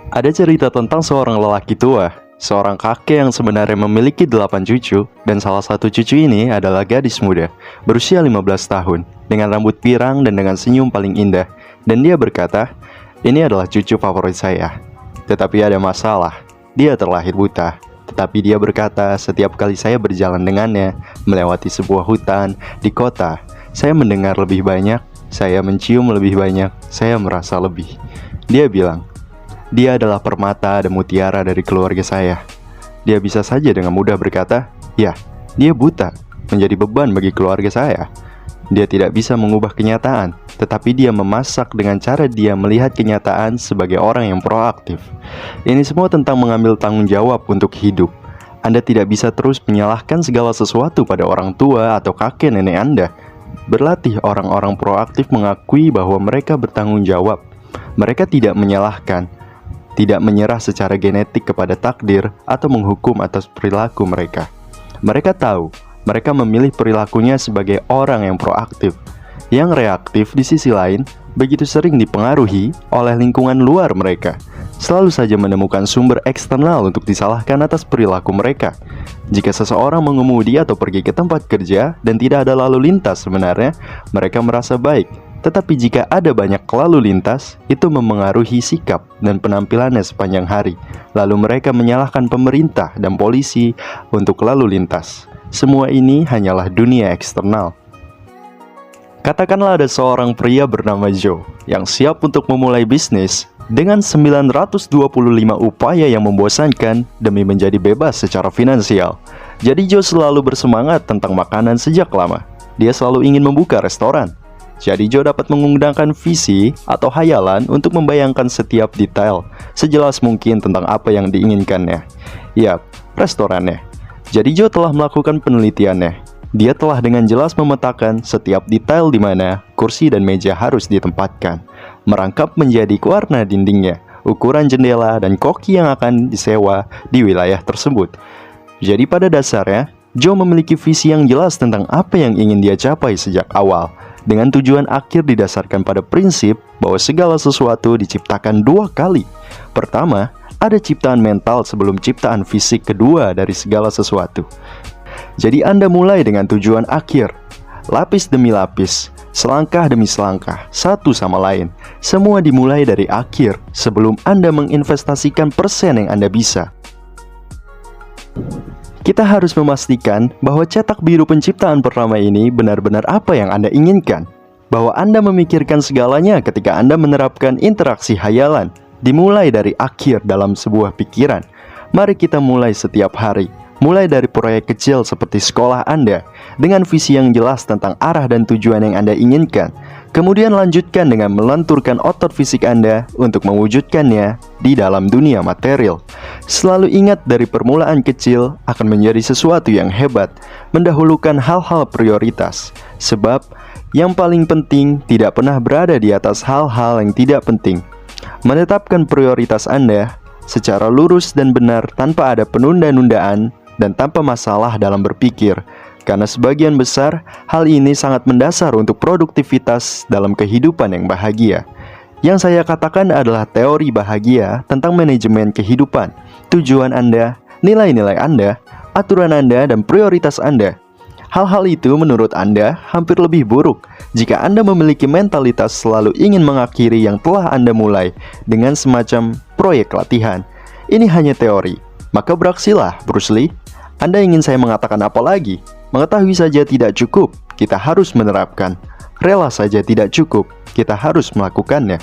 Ada cerita tentang seorang lelaki tua, seorang kakek yang sebenarnya memiliki 8 cucu, dan salah satu cucu ini adalah gadis muda, berusia 15 tahun, dengan rambut pirang dan dengan senyum paling indah. Dan dia berkata, ini adalah cucu favorit saya. Tetapi ada masalah, dia terlahir buta. Tetapi dia berkata, setiap kali saya berjalan dengannya, melewati sebuah hutan, di kota, saya mendengar lebih banyak, saya mencium lebih banyak, saya merasa lebih. Dia bilang, dia adalah permata dan mutiara dari keluarga saya. Dia bisa saja dengan mudah berkata, ya, dia buta, menjadi beban bagi keluarga saya. Dia tidak bisa mengubah kenyataan, tetapi dia memasak dengan cara dia melihat kenyataan sebagai orang yang proaktif. Ini semua tentang mengambil tanggung jawab untuk hidup. Anda tidak bisa terus menyalahkan segala sesuatu pada orang tua atau kakek nenek Anda. Berlatih orang-orang proaktif mengakui bahwa mereka bertanggung jawab. Mereka tidak menyalahkan, tidak menyerah secara genetik kepada takdir atau menghukum atas perilaku mereka. Mereka tahu, mereka memilih perilakunya sebagai orang yang proaktif. Yang reaktif di sisi lain, begitu sering dipengaruhi oleh lingkungan luar mereka. Selalu saja menemukan sumber eksternal untuk disalahkan atas perilaku mereka. Jika seseorang mengemudi atau pergi ke tempat kerja dan tidak ada lalu lintas sebenarnya, mereka merasa baik. Tetapi jika ada banyak lalu lintas, itu memengaruhi sikap dan penampilannya sepanjang hari. Lalu mereka menyalahkan pemerintah dan polisi untuk lalu lintas. Semua ini hanyalah dunia eksternal. Katakanlah ada seorang pria bernama Joe yang siap untuk memulai bisnis dengan 925 upaya yang membosankan demi menjadi bebas secara finansial. Jadi Joe selalu bersemangat tentang makanan sejak lama. Dia selalu ingin membuka restoran. Jadi Joe dapat mengundangkan visi atau hayalan untuk membayangkan setiap detail sejelas mungkin tentang apa yang diinginkannya. Yap, restorannya. Jadi Joe telah melakukan penelitiannya. Dia telah dengan jelas memetakan setiap detail di mana kursi dan meja harus ditempatkan, merangkap menjadi warna dindingnya, ukuran jendela, dan koki yang akan disewa di wilayah tersebut. Jadi pada dasarnya, Joe memiliki visi yang jelas tentang apa yang ingin dia capai sejak awal, dengan tujuan akhir didasarkan pada prinsip bahwa segala sesuatu diciptakan dua kali. Pertama, ada ciptaan mental sebelum ciptaan fisik kedua dari segala sesuatu. Jadi Anda mulai dengan tujuan akhir, lapis demi lapis, selangkah demi selangkah, satu sama lain. Semua dimulai dari akhir sebelum Anda menginvestasikan persen yang Anda bisa. Kita harus memastikan bahwa cetak biru penciptaan pertama ini benar-benar apa yang Anda inginkan. Bahwa Anda memikirkan segalanya ketika Anda menerapkan interaksi hayalan. Dimulai dari akhir dalam sebuah pikiran. Mari kita mulai setiap hari. Mulai dari proyek kecil seperti sekolah Anda, dengan visi yang jelas tentang arah dan tujuan yang Anda inginkan. Kemudian lanjutkan dengan melenturkan otot fisik Anda untuk mewujudkannya di dalam dunia material. Selalu ingat dari permulaan kecil akan menjadi sesuatu yang hebat. Mendahulukan hal-hal prioritas. Sebab yang paling penting tidak pernah berada di atas hal-hal yang tidak penting. Menetapkan prioritas Anda secara lurus dan benar tanpa ada penunda-nundaan dan tanpa masalah dalam berpikir. Karena sebagian besar, hal ini sangat mendasar untuk produktivitas dalam kehidupan yang bahagia. Yang saya katakan adalah teori bahagia tentang manajemen kehidupan, tujuan Anda, nilai-nilai Anda, aturan Anda, dan prioritas Anda. Hal-hal itu menurut Anda hampir lebih buruk jika Anda memiliki mentalitas selalu ingin mengakhiri yang telah Anda mulai dengan semacam proyek latihan. Ini hanya teori, maka beraksilah, Bruce Lee. Anda ingin saya mengatakan apa lagi? Mengetahui saja tidak cukup, kita harus menerapkan. Rela saja tidak cukup, kita harus melakukannya.